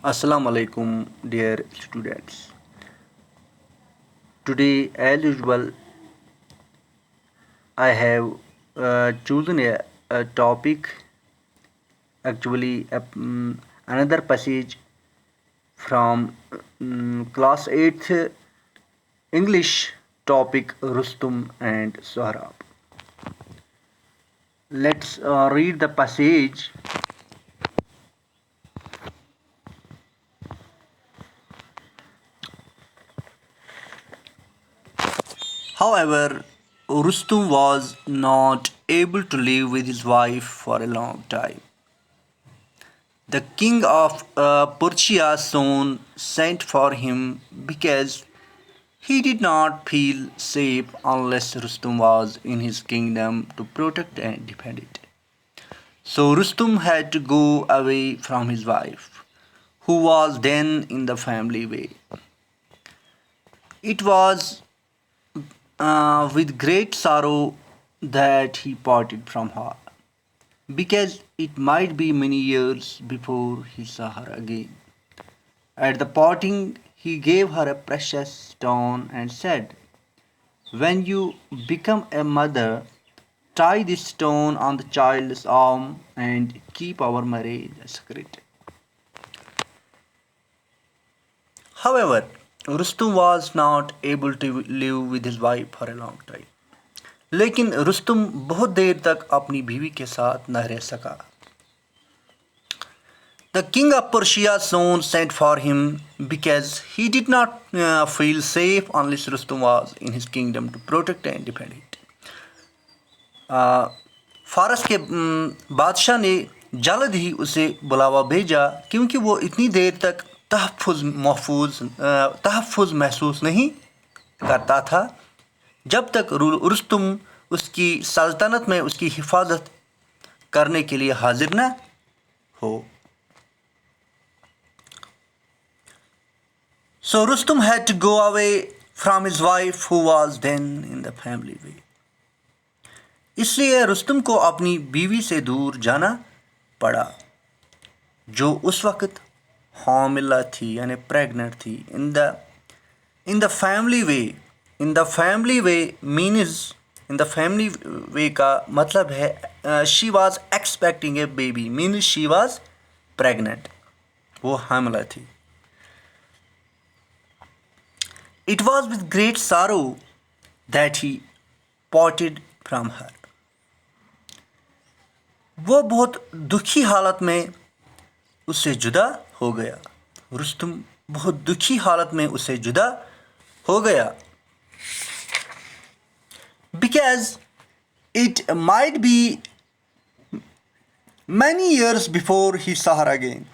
Assalamu alaikum, dear students. Today, as usual, I have chosen a topic, actually, another passage from class 8th English topic Rustum and Sohrab. Let's read the passage. However, Rustum was not able to live with his wife for a long time. The king of Persia soon sent for him because he did not feel safe unless Rustum was in his kingdom to protect and defend it. So Rustum had to go away from his wife, who was then in the family way. It was with great sorrow that he parted from her, because it might be many years before he saw her again. At the parting, he gave her a precious stone and said, "When you become a mother, tie this stone on the child's arm and keep our marriage a secret." However, Rustum was not able to live with his wife for a long time. لیکن رستم بہت دیر تک اپنی بیوی کے ساتھ نہ رہ سکا. The king of Persia soon sent for him because he did not feel safe unless Rustum was in his kingdom to protect and defend it. فارس کے بادشاہ نے جلد ہی اسے بلاوا بھیجا کیونکہ وہ اتنی دیر تک تحفظ محسوس نہیں کرتا تھا جب تک رستم اس کی سلطنت میں اس کی حفاظت کرنے کے لیے حاضر نہ ہو. So Rustum had to go away from his wife who was then in the family way. اس لیے رستم کو اپنی بیوی سے دور جانا پڑا جو اس وقت حاملہ تھی یعنی پریگننٹ تھی. in the family way in the family way means in the family way کا مطلب ہے she was expecting a baby means she was pregnant. وہ حاملہ تھی. It was with great sorrow that he parted from her. وہ بہت دکھی حالت میں اس سے جدا ہو گیا. رستم بہت دکھی حالت میں اس سے جدا ہو گیا. Because it might be many years before he saw her again.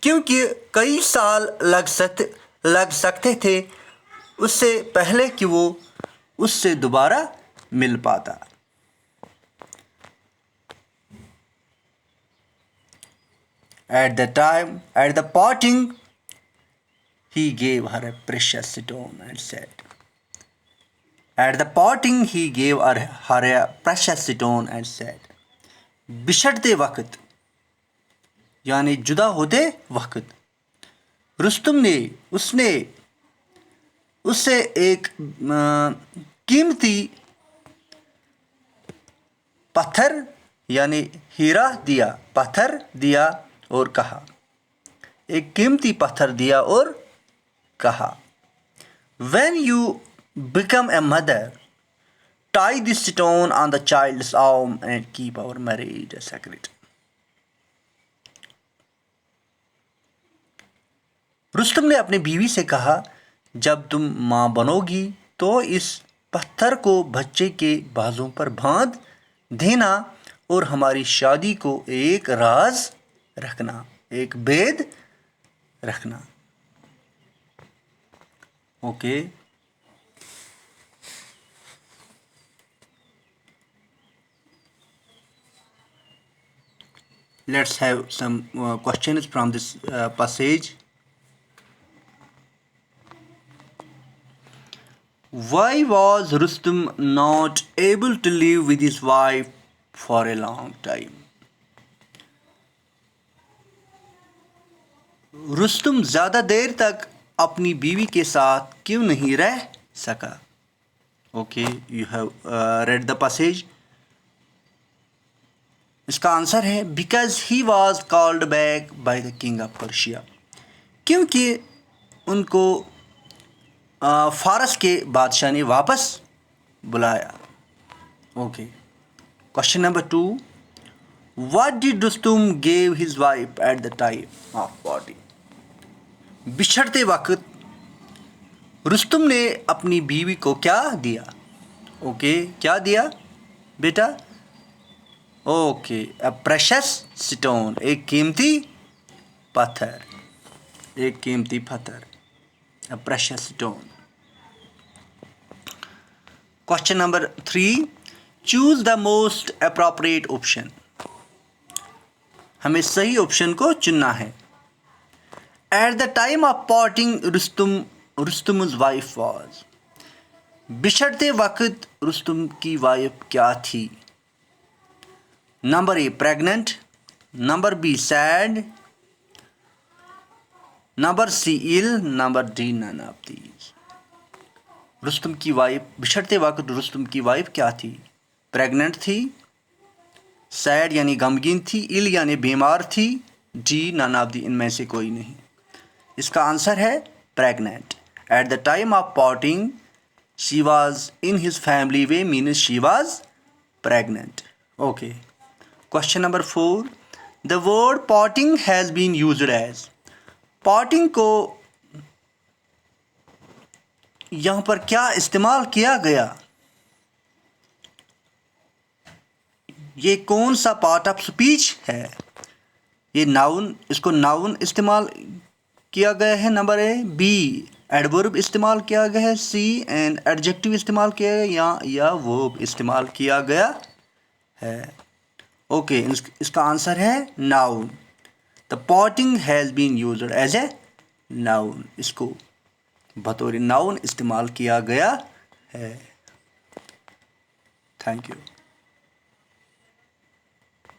کیونکہ کئی سال لگ سکتے تھے اس سے پہلے کہ وہ اس سے دوبارہ مل پاتا. At the parting, he gave her a precious stone and said, At the parting, he gave her a precious stone and said, بچھڑتے وقت یعنی جدا ہوتے وقت رستم نے اس سے ایک قیمتی پتھر یعنی ہیرا دیا اور کہا ایک قیمتی پتھر دیا اور کہا When you become a mother, tie this stone on the child's arm and keep our marriage a secret. Rustam نے اپنی بیوی سے کہا جب تم ماں بنو گی تو اس پتھر کو بچے کے بازوں پر باندھ دینا اور ہماری شادی کو ایک راز رکھنا ایک بید رکھنا. Okay. Let's have some questions from this passage. Why was Rustum not able to live with his wife for a long time? Rustam زیادہ دیر تک اپنی بیوی کے ساتھ کیوں نہیں رہ سکا؟ Okay, you have read the passage. اس کا آنسر ہے because he was called back by the king of Persia. کیونکہ ان کو فارس کے بادشاہ نے واپس بلایا. Okay, question number 2. What did Rustam give his wife at the time of parting? بچھڑتے وقت رستم نے اپنی بیوی کو کیا دیا؟ اوکے، کیا دیا بیٹا؟ اوکے، اے پریشس سٹون، ایک قیمتی پتھر، ایک قیمتی پتھر، a precious stone. Question number 3. Choose the most appropriate option. ہمیں صحیح آپشن کو چننا ہے. At the time of parting Rustam's wife was. بچھڑتے وقت رستم کی وائف کیا تھی؟ Number A pregnant, number B sad, number C ill, number D none of these. Rustam کی وائف بچھڑتے وقت رستم کی وائف کیا تھی؟ پریگننٹ تھی، سیڈ یعنی غمگین تھی، ایل یعنی بیمار تھی، ڈی نن آف دی ان میں سے کوئی نہیں. اس کا آنسر ہے pregnant. At the time of parting she was in his family way means she was pregnant. Okay, question number 4. The word parting has been used as. Parting کو یہاں پر کیا استعمال کیا گیا؟ یہ کون سا پارٹ آف اسپیچ ہے؟ یہ ناؤن، اس کو ناؤن استعمال کیا گیا ہے. Number a. بی ایڈورب استعمال کیا گیا ہے. سی اینڈ ایڈجیکٹو استعمال کیا گیا یا ورب استعمال کیا گیا ہے. اوکے، اس کا آنسر ہے noun. The parting has been used as a noun. اس کو بطور ناؤن استعمال کیا گیا ہے. Thank you.